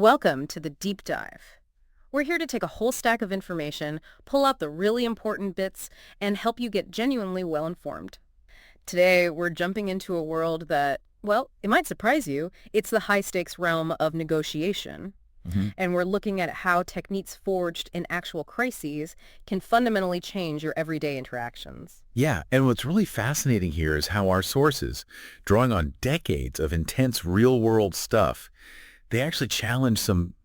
Welcome to the Deep Dive. We're here to take a whole stack of information, pull out the really important bits, and help you get genuinely well-informed. Today, we're jumping into a world that, well, it might surprise you. It's the high-stakes realm of negotiation. And we're looking at how techniques forged in actual crises can fundamentally change your everyday interactions. Yeah, and what's really fascinating here is how our sources, drawing on decades of intense real-world stuff, they actually challenge some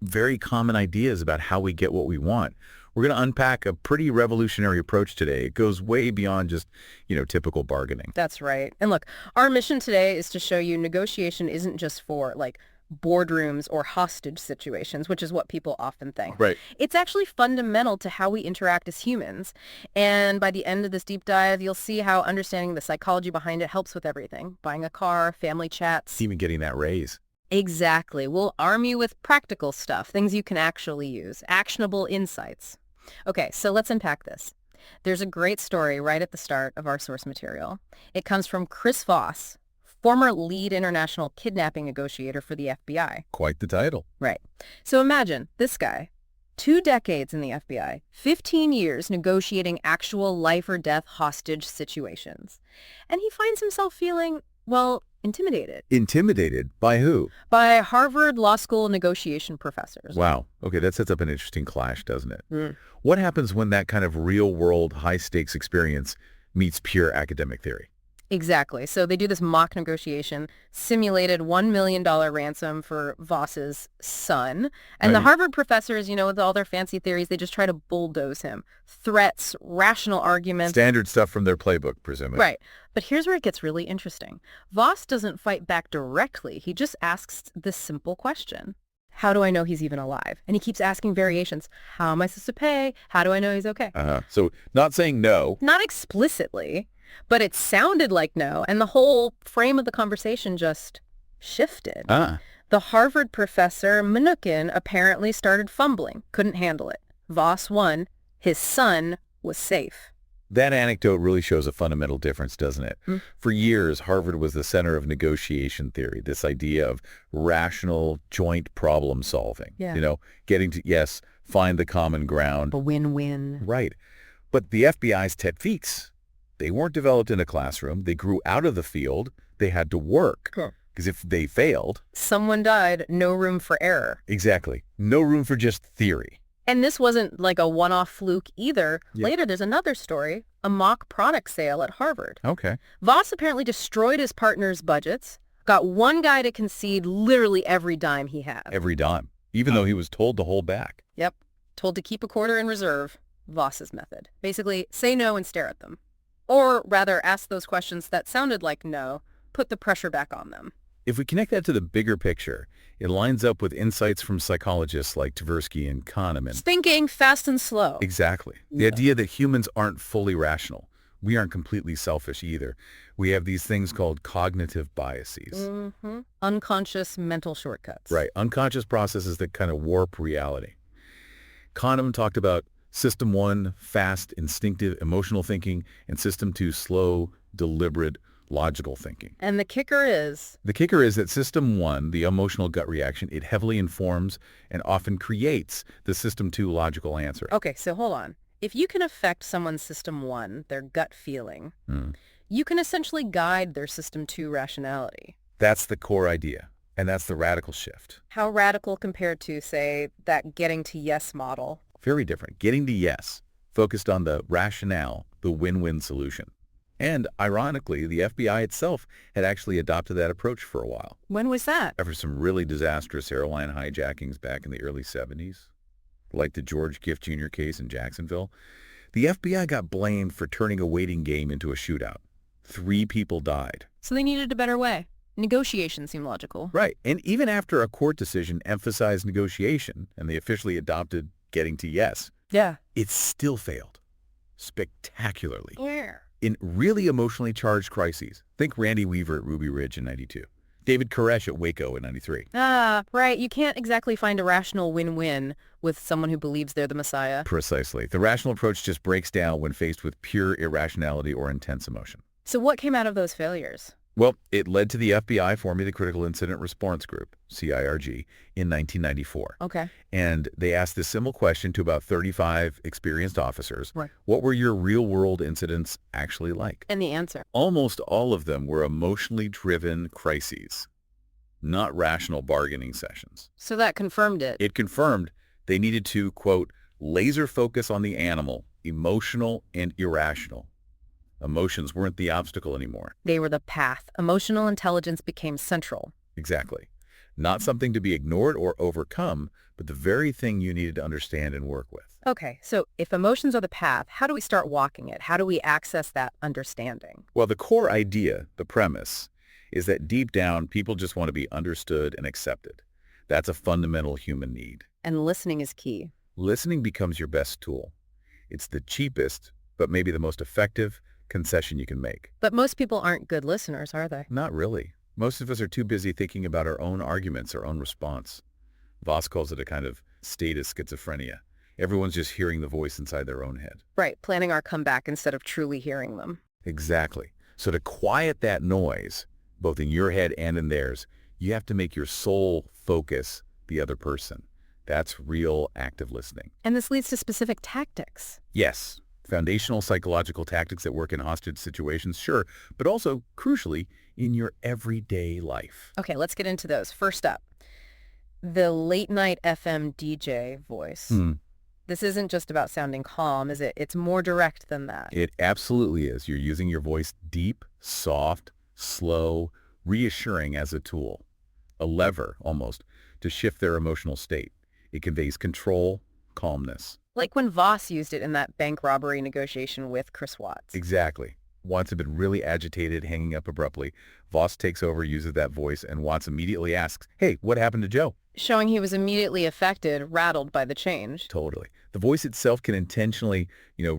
very common ideas about how we get what we want. We're going to unpack a pretty revolutionary approach today. It goes way beyond just, typical bargaining. That's right. And look, our mission today is to show you negotiation isn't just for, boardrooms or hostage situations, which is what people often think. Right. It's actually fundamental to how we interact as humans. And by the end of this deep dive, you'll see how understanding the psychology behind it helps with everything. Buying a car, family chats. Even getting that raise. Exactly. We'll arm you with practical stuff, things you can actually use, actionable insights. Okay, so let's unpack this. There's a great story right at the start of our source material. It comes from Chris Voss, former lead international kidnapping negotiator for the FBI. Quite the title. Right. So imagine this guy, 2 decades in the FBI, 15 years negotiating actual life or death hostage situations. And he finds himself feeling, intimidated. Intimidated? By who? By Harvard Law School negotiation professors. Wow. Okay, that sets up an interesting clash, doesn't it? What happens when that kind of real-world, high-stakes experience meets pure academic theory? Exactly. So they do this mock negotiation, simulated $1 million ransom for Voss's son. And the Harvard professors, with all their fancy theories, they just try to bulldoze him. Threats, rational arguments. Standard stuff from their playbook, presumably. Right. But here's where it gets really interesting. Voss doesn't fight back directly. He just asks this simple question. How do I know he's even alive? And he keeps asking variations. How am I supposed to pay? How do I know he's okay? So not saying no. Not explicitly. But it sounded like no, and the whole frame of the conversation just shifted. The Harvard professor, Mnookin, apparently started fumbling, couldn't handle it. Voss won. His son was safe. That anecdote really shows a fundamental difference, doesn't it? For years, Harvard was the center of negotiation theory, this idea of rational joint problem solving. Yeah. Getting to, yes, find the common ground. A win-win. Right. But the FBI's techniques, they weren't developed in a classroom. They grew out of the field. They had to work. Because if they failed... Someone died. No room for error. Exactly. No room for just theory. And this wasn't like a one-off fluke either. Yeah. Later, there's another story, a mock product sale at Harvard. Okay. Voss apparently destroyed his partner's budgets, got one guy to concede literally every dime he had. Every dime, even though he was told to hold back. Yep. Told to keep a quarter in reserve. Voss's method. Basically, say no and stare at them. Or rather, ask those questions that sounded like no, put the pressure back on them. If we connect that to the bigger picture, it lines up with insights from psychologists like Tversky and Kahneman. Thinking fast and slow. Exactly. The idea that humans aren't fully rational. We aren't completely selfish either. We have these things called cognitive biases. Unconscious mental shortcuts. Right. Unconscious processes that kind of warp reality. Kahneman talked about System 1, fast, instinctive, emotional thinking, and System 2, slow, deliberate, logical thinking. And the kicker is? The kicker is that System 1, the emotional gut reaction, it heavily informs and often creates the System 2 logical answer. Okay, so hold on. If you can affect someone's System 1, their gut feeling, you can essentially guide their System 2 rationality. That's the core idea, and that's the radical shift. How radical compared to, say, that getting to yes model? Very different. Getting to yes, focused on the rationale, the win-win solution. And ironically, the FBI itself had actually adopted that approach for a while. When was that? After some really disastrous airline hijackings back in the early 70s, like the George Gift Jr. case in Jacksonville, the FBI got blamed for turning a waiting game into a shootout. 3 people died. So they needed a better way. Negotiation seemed logical. Right. And even after a court decision emphasized negotiation, and they officially adopted getting to yes, it still failed. Spectacularly. Where? In really emotionally charged crises. Think Randy Weaver at Ruby Ridge in 92. David Koresh at Waco in 93. Right. You can't exactly find a rational win-win with someone who believes they're the Messiah. Precisely. The rational approach just breaks down when faced with pure irrationality or intense emotion. So what came out of those failures? Well, it led to the FBI forming the Critical Incident Response Group, CIRG, in 1994. Okay. And they asked this simple question to about 35 experienced officers. Right. What were your real-world incidents actually like? And the answer? Almost all of them were emotionally driven crises, not rational bargaining sessions. So that confirmed it. It confirmed they needed to, quote, laser focus on the animal, emotional and irrational. Emotions weren't the obstacle anymore. They were the path. Emotional intelligence became central. Exactly. Not something to be ignored or overcome, but the very thing you needed to understand and work with. Okay, so if emotions are the path, how do we start walking it? How do we access that understanding? Well, the core idea, the premise, is that deep down, people just want to be understood and accepted. That's a fundamental human need. And listening is key. Listening becomes your best tool. It's the cheapest, but maybe the most effective concession you can make. But most people aren't good listeners, are they? Not really. Most of us are too busy thinking about our own arguments, our own response. Voss calls it a kind of status schizophrenia. Everyone's just hearing the voice inside their own head. Right, planning our comeback instead of truly hearing them. Exactly. So to quiet that noise, both in your head and in theirs, you have to make your soul focus the other person. That's real active listening. And this leads to specific tactics. Yes, foundational psychological tactics that work in hostage situations, sure, but also, crucially, in your everyday life. Okay, let's get into those. First up, the late night FM DJ voice. This isn't just about sounding calm, is it? It's more direct than that. It absolutely is. You're using your voice deep, soft, slow, reassuring as a tool, a lever almost, to shift their emotional state. It conveys control, calmness. Like when Voss used it in that bank robbery negotiation with Chris Watts. Exactly. Watts had been really agitated, hanging up abruptly. Voss takes over, uses that voice, and Watts immediately asks, hey, what happened to Joe? Showing he was immediately affected, rattled by the change. Totally. The voice itself can intentionally,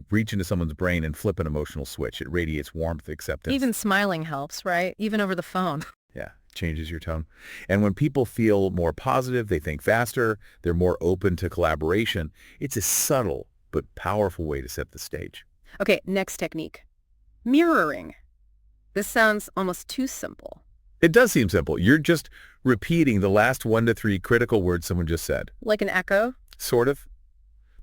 reach into someone's brain and flip an emotional switch. It radiates warmth, acceptance. Even smiling helps, right? Even over the phone. Yeah, changes your tone. And when people feel more positive, they think faster, they're more open to collaboration. It's a subtle but powerful way to set the stage. Okay, next technique. Mirroring. This sounds almost too simple. It does seem simple. You're just repeating the last 1 to 3 critical words someone just said. Like an echo? Sort of.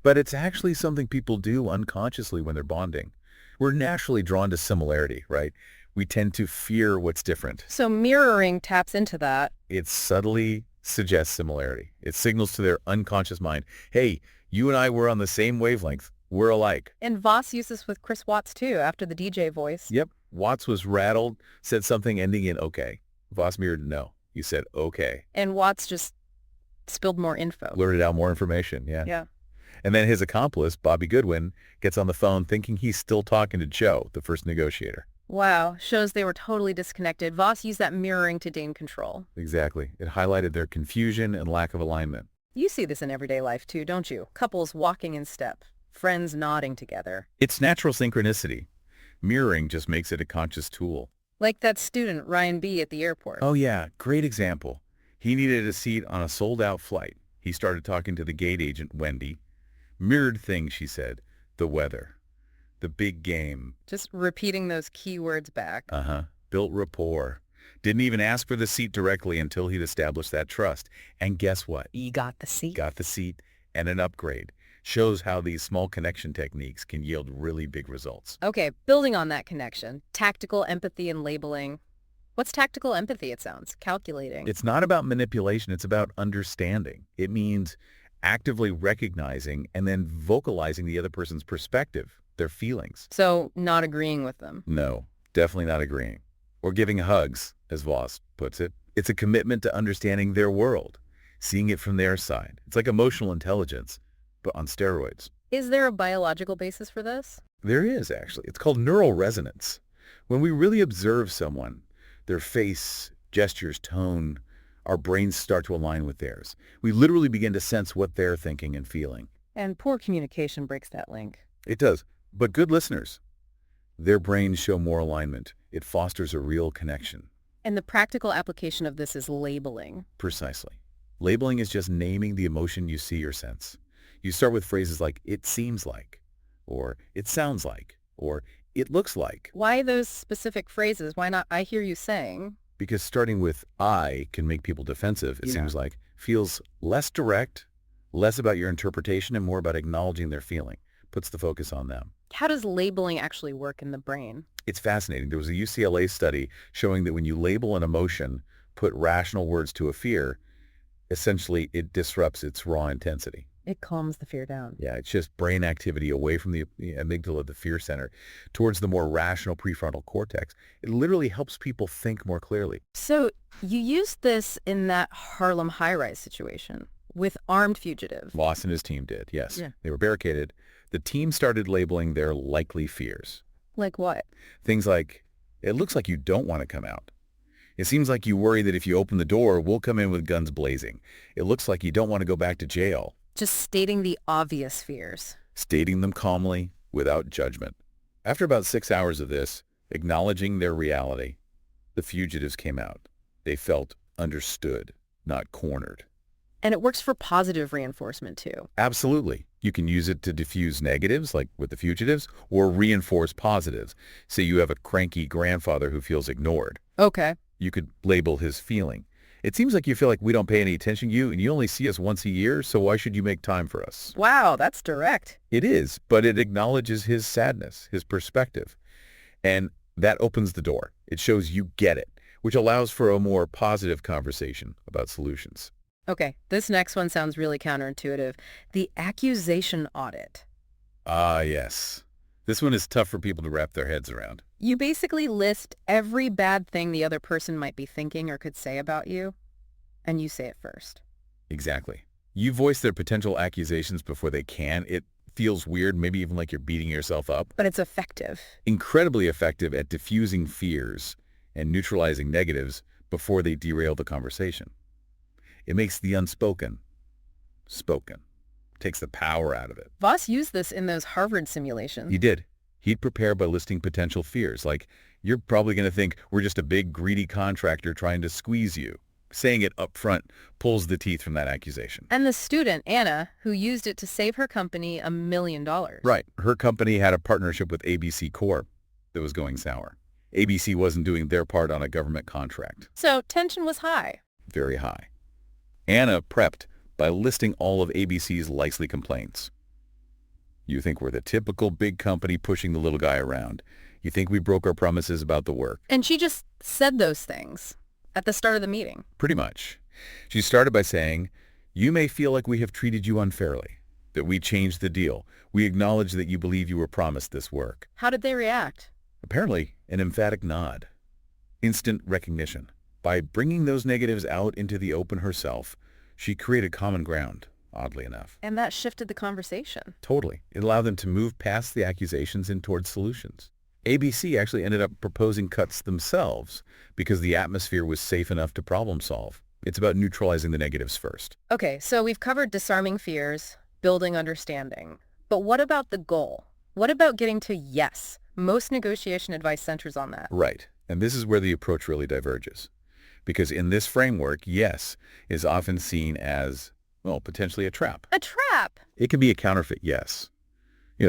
But it's actually something people do unconsciously when they're bonding. We're naturally drawn to similarity, right? We tend to fear what's different. So mirroring taps into that. It subtly suggests similarity. It signals to their unconscious mind, hey, you and I were on the same wavelength. We're alike. And Voss used this with Chris Watts too, after the DJ voice. Yep. Watts was rattled, said something ending in okay. Voss mirrored no. You said okay. And Watts just spilled more info. Blurted out more information, yeah. Yeah. And then his accomplice, Bobby Goodwin, gets on the phone thinking he's still talking to Joe, the first negotiator. Wow, shows they were totally disconnected. Voss used that mirroring to gain control. Exactly. It highlighted their confusion and lack of alignment. You see this in everyday life too, don't you? Couples walking in step, friends nodding together. It's natural synchronicity. Mirroring just makes it a conscious tool. Like that student, Ryan B. at the airport. Oh yeah, great example. He needed a seat on a sold-out flight. He started talking to the gate agent, Wendy. Mirrored things, she said. The weather. The big game. Just repeating those keywords back. Built rapport. Didn't even ask for the seat directly until he'd established that trust. And guess what? You got the seat. Got the seat and an upgrade. Shows how these small connection techniques can yield really big results. Okay, building on that connection. Tactical empathy and labeling. What's tactical empathy, it sounds? Calculating. It's not about manipulation. It's about understanding. It means actively recognizing and then vocalizing the other person's perspective, their feelings. So not agreeing with them. No, definitely not agreeing. Or giving hugs, as Voss puts it. It's a commitment to understanding their world, seeing it from their side. It's like emotional intelligence, but on steroids. Is there a biological basis for this? There is, actually. It's called neural resonance. When we really observe someone, their face, gestures, tone, our brains start to align with theirs. We literally begin to sense what they're thinking and feeling. And poor communication breaks that link. It does. But good listeners, their brains show more alignment. It fosters a real connection. And the practical application of this is labeling. Precisely. Labeling is just naming the emotion you see or sense. You start with phrases like, it seems like, or it sounds like, or it looks like. Why those specific phrases? Why not "I hear you saying"? Because starting with I can make people defensive, it seems like. Feels less direct, less about your interpretation, and more about acknowledging their feeling. Puts the focus on them. How does labeling actually work in the brain? It's fascinating. There was a UCLA study showing that when you label an emotion, put rational words to a fear, essentially it disrupts its raw intensity. It calms the fear down. Yeah, it's just brain activity away from the amygdala, the fear center, towards the more rational prefrontal cortex. It literally helps people think more clearly. So you used this in that Harlem high-rise situation with armed fugitives. Voss and his team did, yes. Yeah. They were barricaded. The team started labeling their likely fears. Like what? Things like, it looks like you don't want to come out. It seems like you worry that if you open the door, we'll come in with guns blazing. It looks like you don't want to go back to jail. Just stating the obvious fears. Stating them calmly, without judgment. After about 6 hours of this, acknowledging their reality, the fugitives came out. They felt understood, not cornered. And it works for positive reinforcement too. Absolutely. You can use it to diffuse negatives, like with the fugitives, or reinforce positives. Say you have a cranky grandfather who feels ignored. Okay. You could label his feeling. It seems like you feel like we don't pay any attention to you, and you only see us once a year, so why should you make time for us? Wow, that's direct. It is, but it acknowledges his sadness, his perspective. And that opens the door. It shows you get it, which allows for a more positive conversation about solutions. Okay, this next one sounds really counterintuitive. The accusation audit. Ah, yes. This one is tough for people to wrap their heads around. You basically list every bad thing the other person might be thinking or could say about you, and you say it first. Exactly. You voice their potential accusations before they can. It feels weird, maybe even like you're beating yourself up. But it's effective. Incredibly effective at diffusing fears and neutralizing negatives before they derail the conversation. It makes the unspoken spoken. Takes the power out of it. Voss used this in those Harvard simulations. He did. He'd prepare by listing potential fears, like, you're probably going to think we're just a big, greedy contractor trying to squeeze you. Saying it up front pulls the teeth from that accusation. And the student, Anna, who used it to save her company $1 million. Right. Her company had a partnership with ABC Corp that was going sour. ABC wasn't doing their part on a government contract. So tension was high. Very high. Anna prepped by listing all of ABC's likely complaints. You think we're the typical big company pushing the little guy around. You think we broke our promises about the work. And she just said those things at the start of the meeting. Pretty much. She started by saying, you may feel like we have treated you unfairly, that we changed the deal. We acknowledge that you believe you were promised this work. How did they react? Apparently, an emphatic nod. Instant recognition. By bringing those negatives out into the open herself, she created common ground, oddly enough. And that shifted the conversation. Totally. It allowed them to move past the accusations and towards solutions. ABC actually ended up proposing cuts themselves because the atmosphere was safe enough to problem solve. It's about neutralizing the negatives first. Okay, so we've covered disarming fears, building understanding. But what about the goal? What about getting to yes? Most negotiation advice centers on that. Right. And this is where the approach really diverges. Because in this framework, yes is often seen as, well, potentially a trap. A trap! It can be a counterfeit yes.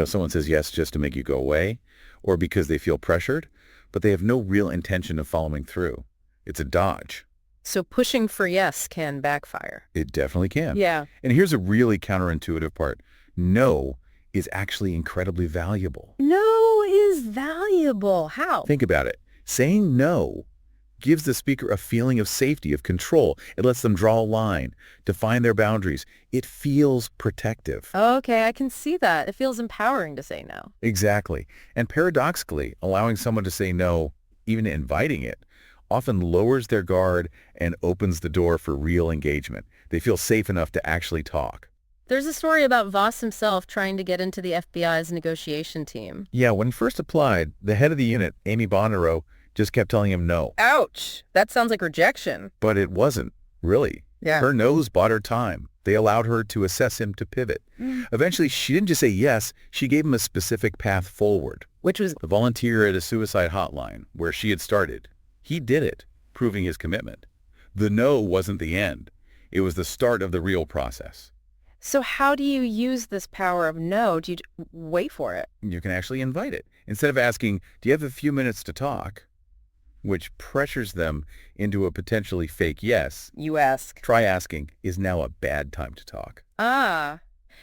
Someone says yes just to make you go away, or because they feel pressured, but they have no real intention of following through. It's a dodge. So pushing for yes can backfire. It definitely can. Yeah. And here's a really counterintuitive part. No is actually incredibly valuable. No is valuable. How? Think about it. Saying no gives the speaker a feeling of safety, of control. It lets them draw a line, define their boundaries. It feels protective. Okay, I can see that. It feels empowering to say no. Exactly. And paradoxically, allowing someone to say no, even inviting it, often lowers their guard and opens the door for real engagement. They feel safe enough to actually talk. There's a story about Voss himself trying to get into the FBI's negotiation team. Yeah, when he first applied, the head of the unit, Amy Bonnero, just kept telling him no. Ouch! That sounds like rejection. But it wasn't, really. Yeah. Her no's bought her time. They allowed her to assess him to pivot. Eventually, she didn't just say yes, she gave him a specific path forward. Which was... The volunteer at a suicide hotline, where she had started. He did it, proving his commitment. The no wasn't the end. It was the start of the real process. So how do you use this power of no? Do you wait for it? You can actually invite it. Instead of asking, do you have a few minutes to talk, which pressures them into a potentially fake yes, You ask. try asking, is now a bad time to talk? Ah.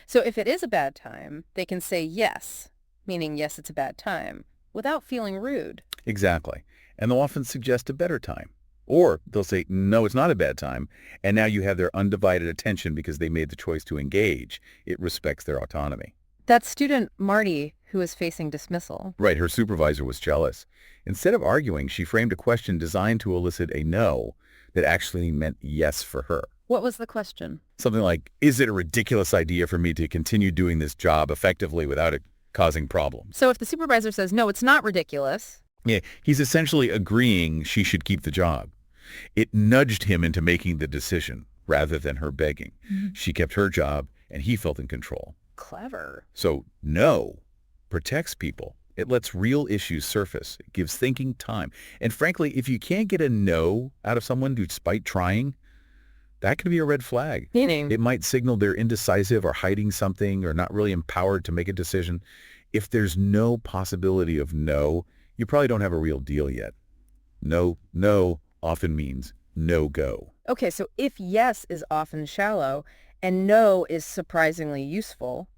So if it is a bad time, they can say yes, meaning yes, it's a bad time, without feeling rude. Exactly. And they'll often suggest a better time. Or they'll say, no, it's not a bad time. And now you have their undivided attention because they made the choice to engage. It respects their autonomy. That student, Marty, who is facing dismissal. Right, her supervisor was jealous. Instead of arguing, she framed a question designed to elicit a no that actually meant yes for her. What was the question? Something like, is it a ridiculous idea for me to continue doing this job effectively without it causing problems? So if the supervisor says, no, it's not ridiculous. Yeah, he's essentially agreeing she should keep the job. It nudged him into making the decision rather than her begging. She kept her job and he felt in control. Clever. So no protects people. It lets real issues surface. It gives thinking time. And frankly, if you can't get a no out of someone despite trying, that could be a red flag. Meaning? It might signal they're indecisive or hiding something or not really empowered to make a decision. If there's no possibility of no, you probably don't have a real deal yet. No often means no go. Okay, so if yes is often shallow and no is surprisingly useful,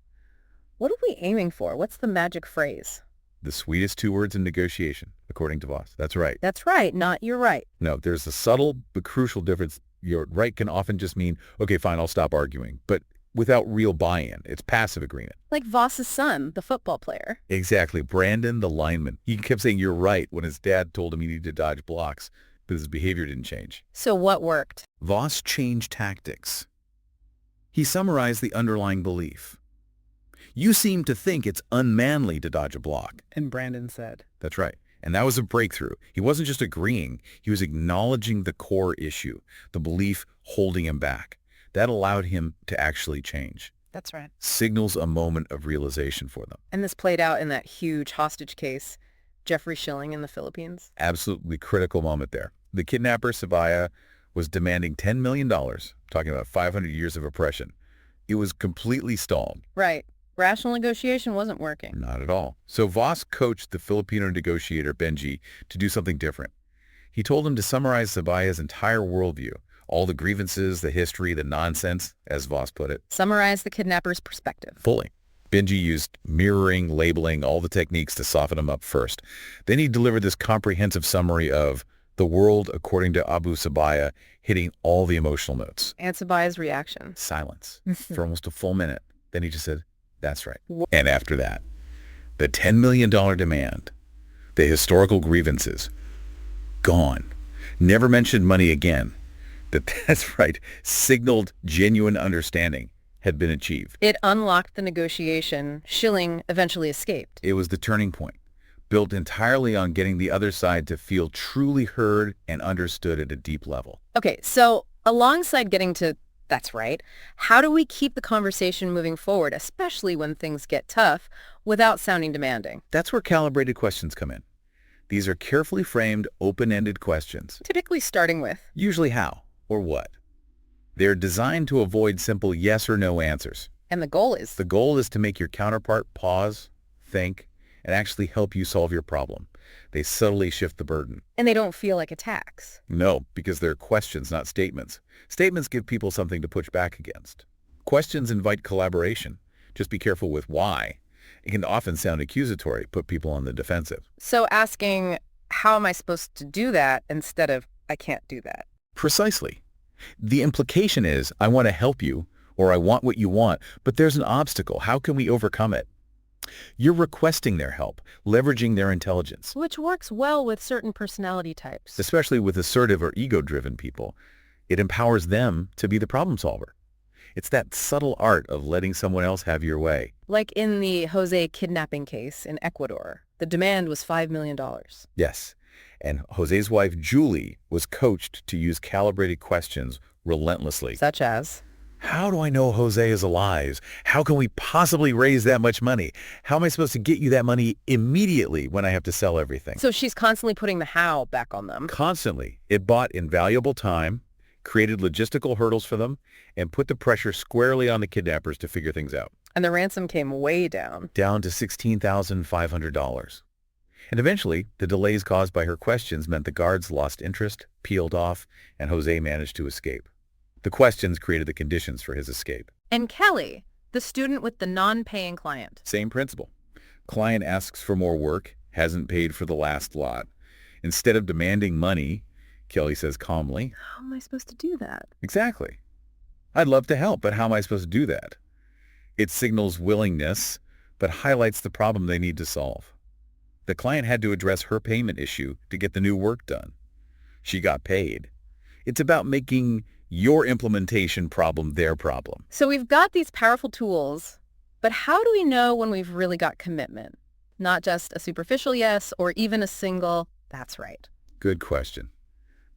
what are we aiming for? What's the magic phrase? The sweetest two words in negotiation, according to Voss. That's right. That's right, not you're right. No, there's a subtle but crucial difference. Your right can often just mean, okay, fine, I'll stop arguing, but without real buy-in. It's passive agreement. Like Voss's son, the football player. Exactly. Brandon, the lineman. He kept saying you're right when his dad told him he needed to dodge blocks, but his behavior didn't change. So what worked? Voss changed tactics. He summarized the underlying belief. You seem to think it's unmanly to dodge a block. And Brandon said. That's right. And that was a breakthrough. He wasn't just agreeing. He was acknowledging the core issue, the belief holding him back. That allowed him to actually change. That's right. Signals a moment of realization for them. And this played out in that huge hostage case, Jeffrey Schilling in the Philippines. Absolutely critical moment there. The kidnapper, Sabaya, was demanding $10 million, talking about 500 years of oppression. It was completely stalled. Right. Rational negotiation wasn't working. Not at all. So Voss coached the Filipino negotiator, Benji, to do something different. He told him to summarize Sabaya's entire worldview, all the grievances, the history, the nonsense, as Voss put it. Summarize the kidnapper's perspective. Fully. Benji used mirroring, labeling, all the techniques to soften him up first. Then he delivered this comprehensive summary of the world according to Abu Sabaya, hitting all the emotional notes. And Sabaya's reaction. Silence for almost a full minute. Then he just said, that's right. And after that, the $10 million demand, the historical grievances, gone. Never mentioned money again. That's right, signaled genuine understanding had been achieved. It unlocked the negotiation. Schilling eventually escaped. It was the turning point, built entirely on getting the other side to feel truly heard and understood at a deep level. Okay, so alongside getting to that's right, how do we keep the conversation moving forward, especially when things get tough, without sounding demanding? That's where calibrated questions come in. These are carefully framed, open-ended questions. Typically starting with, Usually how or what. They're designed to avoid simple yes or no answers. and the goal is, The goal is to make your counterpart pause, think, and actually help you solve your problem. They subtly shift the burden. and they don't feel like attacks. No, because they're questions, not statements. Statements give people something to push back against. Questions invite collaboration. Just be careful with why. It can often sound accusatory, put people on the defensive. So asking, how am I supposed to do that instead of, I can't do that? Precisely. The implication is, I want to help you, or I want what you want, but there's an obstacle. How can we overcome it? You're requesting their help, leveraging their intelligence, Which works well with certain personality types. especially with assertive or ego-driven people. It empowers them to be the problem solver. It's that subtle art of letting someone else have your way. Like in the Jose kidnapping case in Ecuador, the demand was $5 million. Yes. And Jose's wife, Julie, was coached to use calibrated questions relentlessly. Such as, How do I know Jose is alive? How can we possibly raise that much money? How am I supposed to get you that money immediately when I have to sell everything? so she's constantly putting the how back on them. Constantly. It bought invaluable time, created logistical hurdles for them, and put the pressure squarely on the kidnappers to figure things out. And the ransom came way down. Down to $16,500. And eventually, the delays caused by her questions meant the guards lost interest, peeled off, and Jose managed to escape. The questions created the conditions for his escape. And Kelly, the student with the non-paying client. Same principle. Client asks for more work, hasn't paid for the last lot. Instead of demanding money, Kelly says calmly, How am I supposed to do that? Exactly. I'd love to help, but how am I supposed to do that? It signals willingness, but highlights the problem they need to solve. The client had to address her payment issue to get the new work done. She got paid. It's about making your implementation problem their problem. So we've got these powerful tools, but how do we know when we've really got commitment? Not just a superficial yes or even a single, that's right. Good question.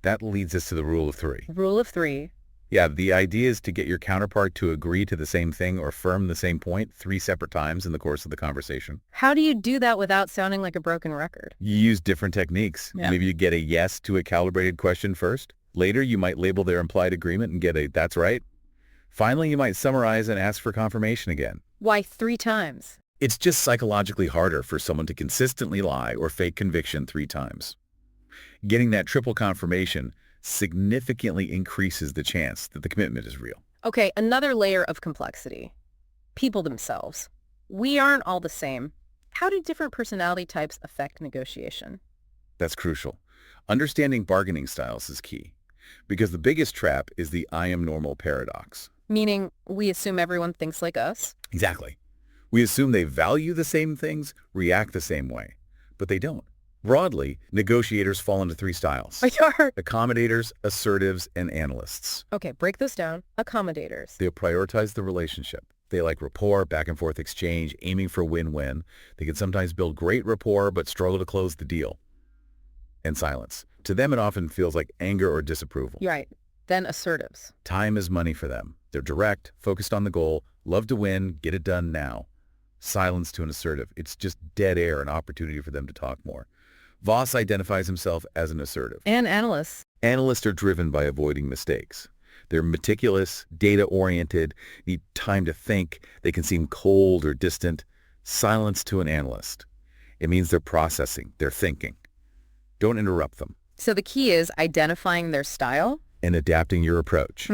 That leads us to the rule of three. Rule of three. Yeah, the idea is to get your counterpart to agree to the same thing or affirm the same point 3 separate times in the course of the conversation. How do you do that without sounding like a broken record? You use different techniques. Yeah. Maybe you get a yes to a calibrated question first. Later, you might label their implied agreement and get a that's right. Finally, you might summarize and ask for confirmation again. Why 3 times? It's just psychologically harder for someone to consistently lie or fake conviction 3 times. Getting that triple confirmation significantly increases the chance that the commitment is real. Okay, another layer of complexity. People themselves. We aren't all the same. How do different personality types affect negotiation? That's crucial. Understanding bargaining styles is key, because the biggest trap is the I am normal paradox. Meaning, we assume everyone thinks like us? Exactly. We assume they value the same things, react the same way, but they don't. Broadly, negotiators fall into 3 styles. Accommodators, assertives, and analysts. Okay, break this down. Accommodators. They prioritize the relationship. They like rapport, back and forth exchange, aiming for win-win. They can sometimes build great rapport but struggle to close the deal. And silence. To them, it often feels like anger or disapproval. You're right. Then assertives. Time is money for them. They're direct, focused on the goal, love to win, get it done now. Silence to an assertive. It's just dead air, an opportunity for them to talk more. Voss identifies himself as an assertive. And analysts. Analysts are driven by avoiding mistakes. They're meticulous, data-oriented, need time to think. They can seem cold or distant. Silence to an analyst. It means they're processing, they're thinking. Don't interrupt them. So the key is identifying their style? And adapting your approach.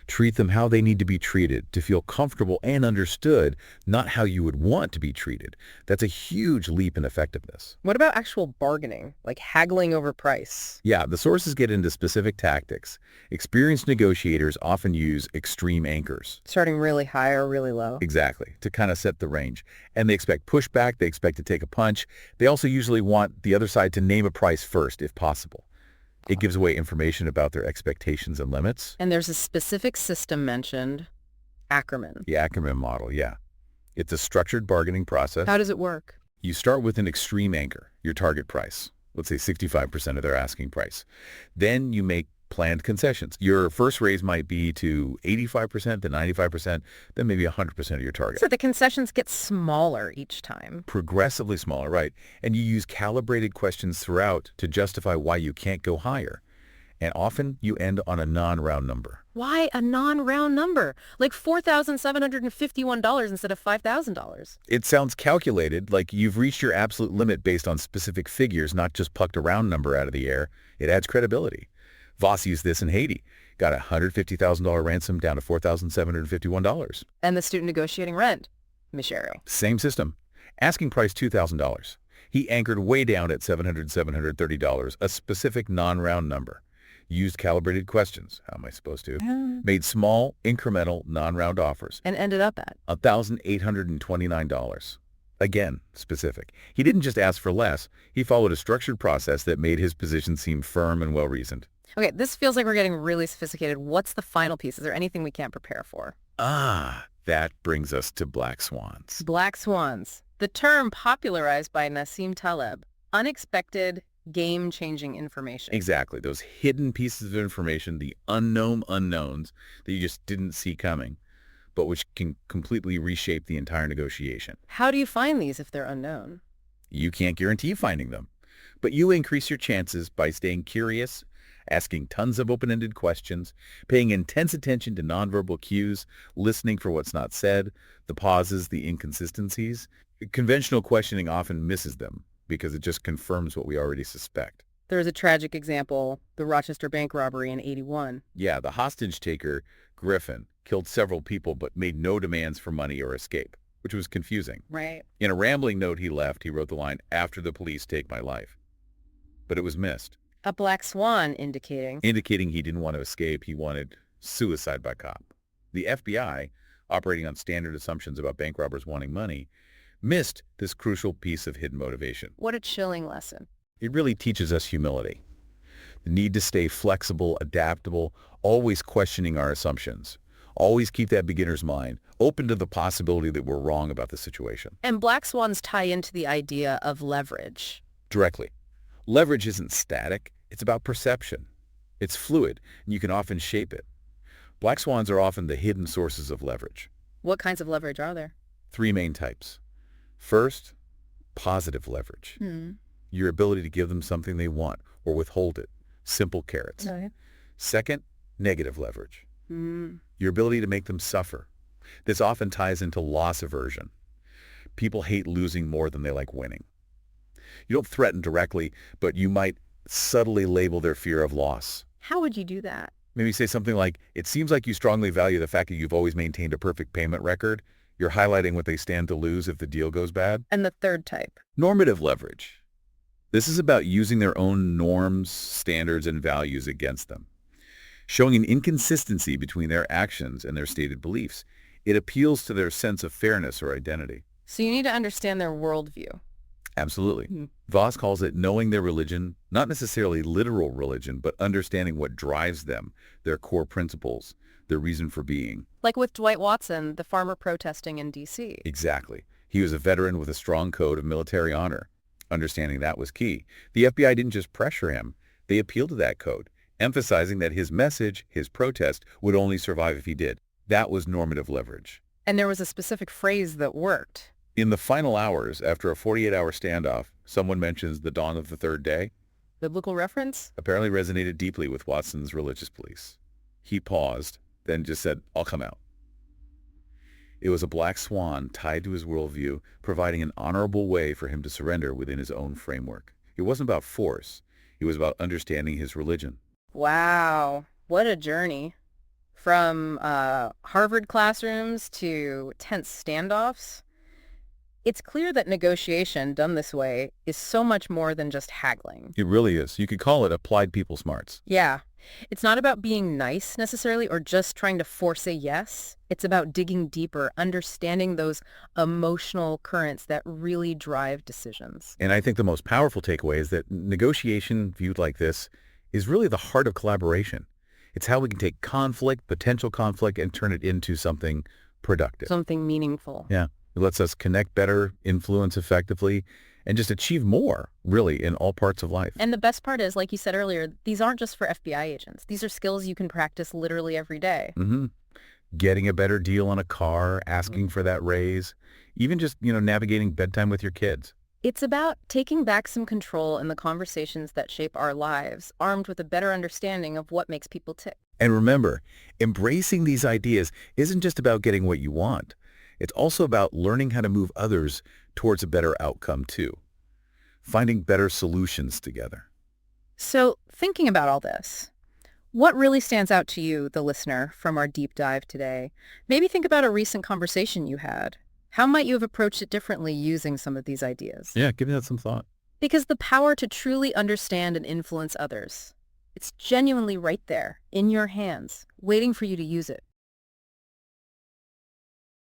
Treat them how they need to be treated, to feel comfortable and understood, not how you would want to be treated. That's a huge leap in effectiveness. What about actual bargaining, like haggling over price? Yeah, the sources get into specific tactics. Experienced negotiators often use extreme anchors. Starting really high or really low? Exactly, to kind of set the range. And they expect pushback, they expect to take a punch. They also usually want the other side to name a price first, if possible. It gives away information about their expectations and limits. And there's a specific system mentioned, Ackerman. The Ackerman model, yeah. It's a structured bargaining process. How does it work? You start with an extreme anchor, your target price. Let's say 65% of their asking price. Then you make planned concessions. Your first raise might be to 85%, then 95%, then maybe 100% of your target. So the concessions get smaller each time. Progressively smaller, right. And you use calibrated questions throughout to justify why you can't go higher. And often you end on a non-round number. Why a non-round number? Like $4,751 instead of $5,000. It sounds calculated, like you've reached your absolute limit based on specific figures, not just plucked a round number out of the air. It adds credibility. Voss used this in Haiti. Got a $150,000 ransom down to $4,751. And the student negotiating rent, Michero. Same system. Asking price $2,000. He anchored way down at $730, a specific non-round number. Used calibrated questions. How am I supposed to? Made small, incremental, non-round offers. And ended up at? $1,829. Again, specific. He didn't just ask for less. He followed a structured process that made his position seem firm and well-reasoned. Okay, this feels like we're getting really sophisticated. What's the final piece? Is there anything we can't prepare for? That brings us to black swans. Black swans. The term popularized by Nassim Taleb. Unexpected, game-changing information. Exactly. Those hidden pieces of information, the unknown unknowns that you just didn't see coming, but which can completely reshape the entire negotiation. How do you find these if they're unknown? You can't guarantee finding them, but you increase your chances by staying curious, asking tons of open-ended questions, paying intense attention to nonverbal cues, listening for what's not said, the pauses, the inconsistencies. Conventional questioning often misses them because it just confirms what we already suspect. There was a tragic example, the Rochester bank robbery in '81. Yeah, the hostage taker, Griffin, killed several people but made no demands for money or escape, which was confusing. Right. In a rambling note he left, he wrote the line, "After the police take my life." But it was missed, A black swan indicating. indicating he didn't want to escape. He wanted suicide by cop. The FBI, operating on standard assumptions about bank robbers wanting money, missed this crucial piece of hidden motivation. What a chilling lesson. It really teaches us humility, the need to stay flexible, adaptable, always questioning our assumptions. Always keep that beginner's mind open to the possibility that we're wrong about the situation. And black swans tie into the idea of leverage. Directly. Leverage isn't static. It's about perception. It's fluid, and you can often shape it. Black swans are often the hidden sources of leverage. What kinds of leverage are there? 3 main types. First, positive leverage. Your ability to give them something they want or withhold it. Simple carrots. Okay. Second, negative leverage. Your ability to make them suffer. This often ties into loss aversion. People hate losing more than they like winning. You don't threaten directly, but you might subtly label their fear of loss. How would you do that? Maybe say something like, "It seems like you strongly value the fact that you've always maintained a perfect payment record. You're highlighting what they stand to lose if the deal goes bad." And the third type? Normative leverage. This is about using their own norms, standards, and values against them, showing an inconsistency between their actions and their stated beliefs. It appeals to their sense of fairness or identity. So you need to understand their worldview. Absolutely. Voss calls it knowing their religion, not necessarily literal religion, but understanding what drives them, their core principles, their reason for being. Like with Dwight Watson, the farmer protesting in D.C. Exactly. He was a veteran with a strong code of military honor. Understanding that was key. The FBI didn't just pressure him. They appealed to that code, emphasizing that his message, his protest, would only survive if he did. That was normative leverage. And there was a specific phrase that worked. In the final hours, after a 48-hour standoff, someone mentions the dawn of the third day. Biblical reference? Apparently resonated deeply with Watson's religious beliefs. He paused, then just said, "I'll come out." It was a black swan tied to his worldview, providing an honorable way for him to surrender within his own framework. It wasn't about force. It was about understanding his religion. Wow. What a journey. From Harvard classrooms to tense standoffs. It's clear that negotiation done this way is so much more than just haggling. It really is. You could call it applied people smarts. Yeah. It's not about being nice necessarily or just trying to force a yes. It's about digging deeper, understanding those emotional currents that really drive decisions. And I think the most powerful takeaway is that negotiation viewed like this is really the heart of collaboration. It's how we can take conflict, potential conflict, and turn it into something productive. Something meaningful. Yeah. It lets us connect better, influence effectively, and just achieve more, really, in all parts of life. And the best part is, like you said earlier, these aren't just for FBI agents. These are skills you can practice literally every day. Getting a better deal on a car, asking for that raise, even just, navigating bedtime with your kids. It's about taking back some control in the conversations that shape our lives, armed with a better understanding of what makes people tick. And remember, embracing these ideas isn't just about getting what you want. It's also about learning how to move others towards a better outcome, too. Finding better solutions together. So, thinking about all this, what really stands out to you, the listener, from our deep dive today? Maybe think about a recent conversation you had. How might you have approached it differently using some of these ideas? Yeah, give that some thought. Because the power to truly understand and influence others, it's genuinely right there, in your hands, waiting for you to use it.